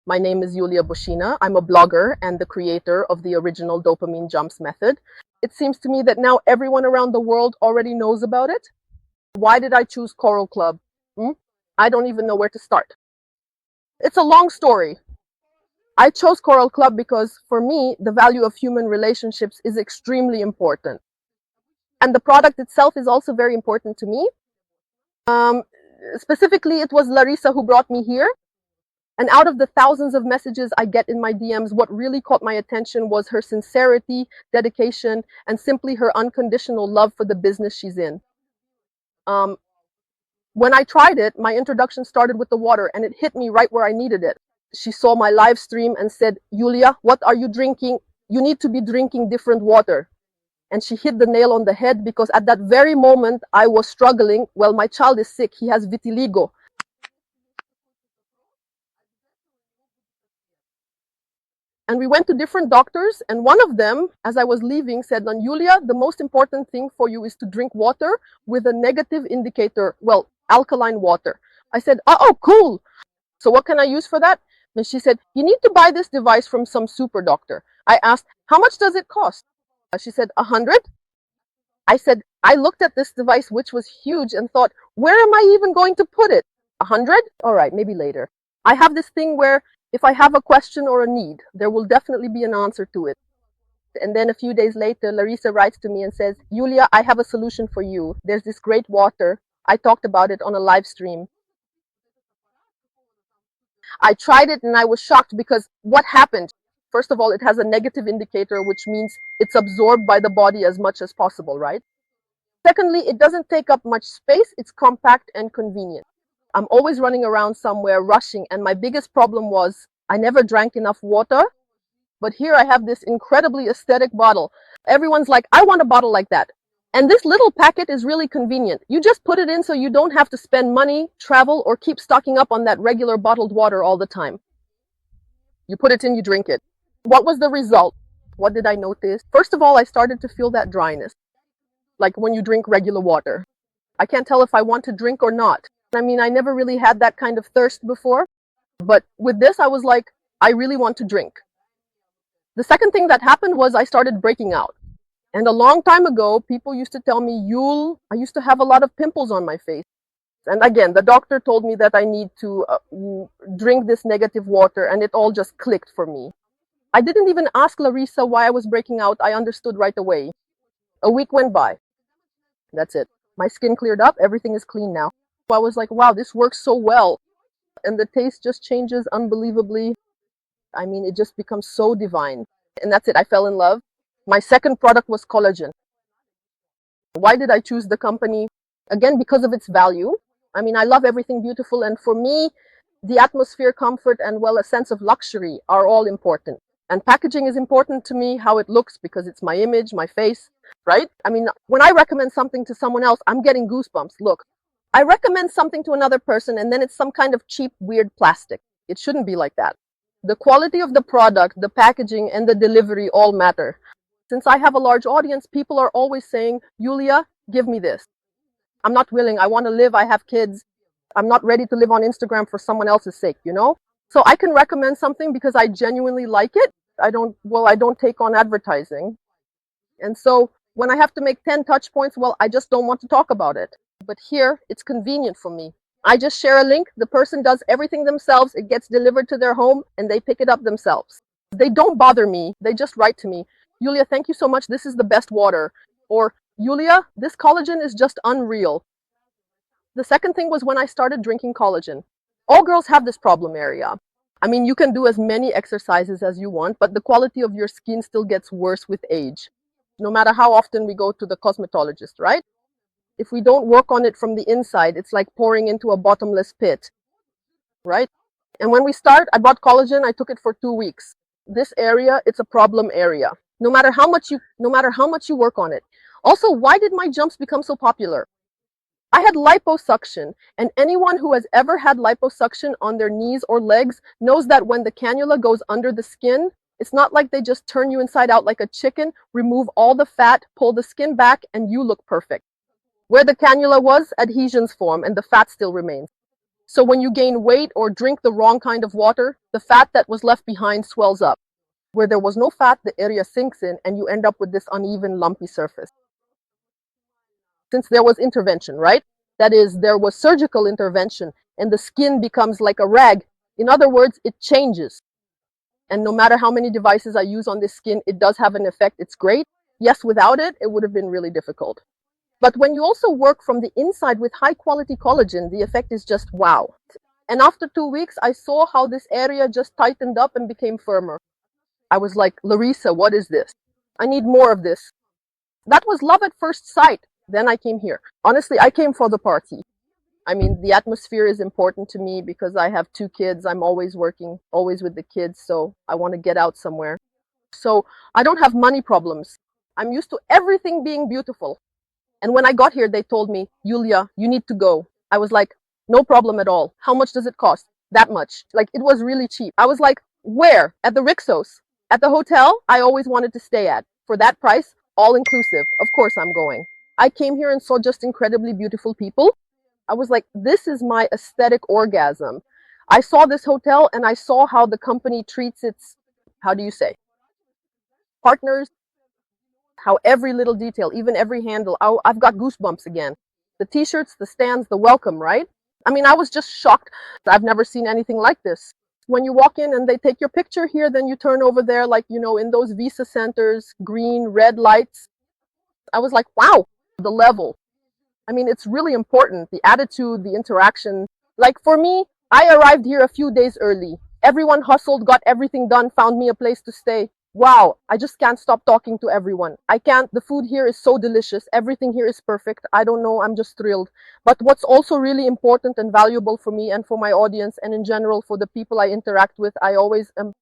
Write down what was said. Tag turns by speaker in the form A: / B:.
A: My name is Yulia Bushina. I'm a blogger and the creator of the original dopamine jumps method. It seems to me that now everyone around the world already knows about it. Why did I choose Coral Club? I don't even know where to start. It's a long story. I chose Coral Club because for me, the value of human relationships is extremely important. And the product itself is also very important to me. Specifically, it was Larissa who brought me here. And out of the thousands of messages I get in my DMs, what really caught my attention was her sincerity, dedication, and simply her unconditional love for the business she's in. When I tried it, my introduction started with the water, and it hit me right where I needed it. She saw my live stream and said, "Yulia, what are you drinking? You need to be drinking different water." And she hit the nail on the head, because at that very moment I was struggling. Well, my child is sick. He has vitiligo. And we went to different doctors, and one of them, as I was leaving, said, "Yulia, the most important thing for you is to drink water with a negative indicator, well, alkaline water." I said, "Oh, cool. So what can I use for that?" And she said, "You need to buy this device from some super doctor." I asked, "How much does it cost?" She said, 100. I said, I looked at this device, which was huge, and thought, where am I even going to put it? 100? All right, maybe later. I have this thing where if I have a question or a need, there will definitely be an answer to it. And then a few days later, Larissa writes to me and says, "Yulia, I have a solution for you. There's this great water. I talked about it on a live stream." I tried it and I was shocked, because what happened? First of all, it has a negative indicator, which means it's absorbed by the body as much as possible, right? Secondly, it doesn't take up much space. It's compact and convenient. I'm always running around somewhere, rushing, and my biggest problem was I never drank enough water. But here I have this incredibly aesthetic bottle. Everyone's like, "I want a bottle like that." And this little packet is really convenient. You just put it in so you don't have to spend money, travel, or keep stocking up on that regular bottled water all the time. You put it in, you drink it. What was the result? What did I notice? First of all, I started to feel that dryness, like when you drink regular water. I can't tell if I want to drink or not. I mean, I never really had that kind of thirst before, but with this, I was like, I really want to drink. The second thing that happened was I started breaking out. And a long time ago, people used to tell me, "Yul, I used to have a lot of pimples on my face." And again, the doctor told me that I need to drink this negative water, and it all just clicked for me. I didn't even ask Larissa why I was breaking out. I understood right away. A week went by. That's it. My skin cleared up. Everything is clean now. I was like, wow, this works so well. And the taste just changes unbelievably. I mean, it just becomes so divine. And that's it. I fell in love. My second product was collagen. Why did I choose the company? Again, because of its value. I mean, I love everything beautiful. And for me, the atmosphere, comfort, and, well, a sense of luxury are all important. And packaging is important to me, how it looks, because it's my image, my face, right? I mean, when I recommend something to someone else, I'm getting goosebumps. Look, I recommend something to another person, and then it's some kind of cheap, weird plastic. It shouldn't be like that. The quality of the product, the packaging, and the delivery all matter. Since I have a large audience, people are always saying, "Yulia, give me this. I'm not willing. I want to live. I have kids. I'm not ready to live on Instagram for someone else's sake, you know?" So I can recommend something because I genuinely like it. I don't take on advertising. And so when I have to make 10 touch points, well, I just don't want to talk about it. But here, it's convenient for me. I just share a link. The person does everything themselves. It gets delivered to their home, and they pick it up themselves. They don't bother me. They just write to me, "Yulia, thank you so much. This is the best water." Or, "Yulia, this collagen is just unreal." The second thing was when I started drinking collagen. All girls have this problem area. I mean, you can do as many exercises as you want, but the quality of your skin still gets worse with age. No matter how often we go to the cosmetologist, right? If we don't work on it from the inside, it's like pouring into a bottomless pit, right? And when we start, I bought collagen, I took it for 2 weeks. This area, it's a problem area. No matter how much you work on it. Also, why did my jumps become so popular? I had liposuction, and anyone who has ever had liposuction on their knees or legs knows that when the cannula goes under the skin, it's not like they just turn you inside out like a chicken, remove all the fat, pull the skin back, and you look perfect. Where the cannula was, adhesions form, and the fat still remains. So when you gain weight or drink the wrong kind of water, the fat that was left behind swells up. Where there was no fat, the area sinks in and you end up with this uneven, lumpy surface. Since there was intervention, right? That is, there was surgical intervention and the skin becomes like a rag. In other words, it changes. And no matter how many devices I use on this skin, it does have an effect. It's great. Yes, without it, it would have been really difficult. But when you also work from the inside with high quality collagen, the effect is just wow. And after 2 weeks, I saw how this area just tightened up and became firmer. I was like, Larissa, what is this? I need more of this. That was love at first sight. Then I came here. Honestly, I came for the party. I mean, the atmosphere is important to me because I have 2 kids. I'm always working, always with the kids. So I want to get out somewhere. So I don't have money problems. I'm used to everything being beautiful. And when I got here, they told me, Yulia, you need to go. I was like, no problem at all. How much does it cost? That much. Like, it was really cheap. I was like, where? At the Rixos. At the hotel I always wanted to stay at. For that price, all inclusive. Of course I'm going. I came here and saw just incredibly beautiful people. I was like, this is my aesthetic orgasm. I saw this hotel and I saw how the company treats its, how do you say, partners, how every little detail, even every handle, I've got goosebumps again. The t-shirts, the stands, the welcome, right? I mean, I was just shocked. I've never seen anything like this. When you walk in and they take your picture here, then you turn over there, like, you know, in those Visa centers, green, red lights. I was like, wow, the level. I mean, it's really important. The attitude, the interaction. Like for me, I arrived here a few days early. Everyone hustled, got everything done, found me a place to stay. Wow, I just can't stop talking to everyone. I can't. The food here is so delicious. Everything here is perfect. I don't know. I'm just thrilled. But what's also really important and valuable for me and for my audience and in general for the people I interact with, I always am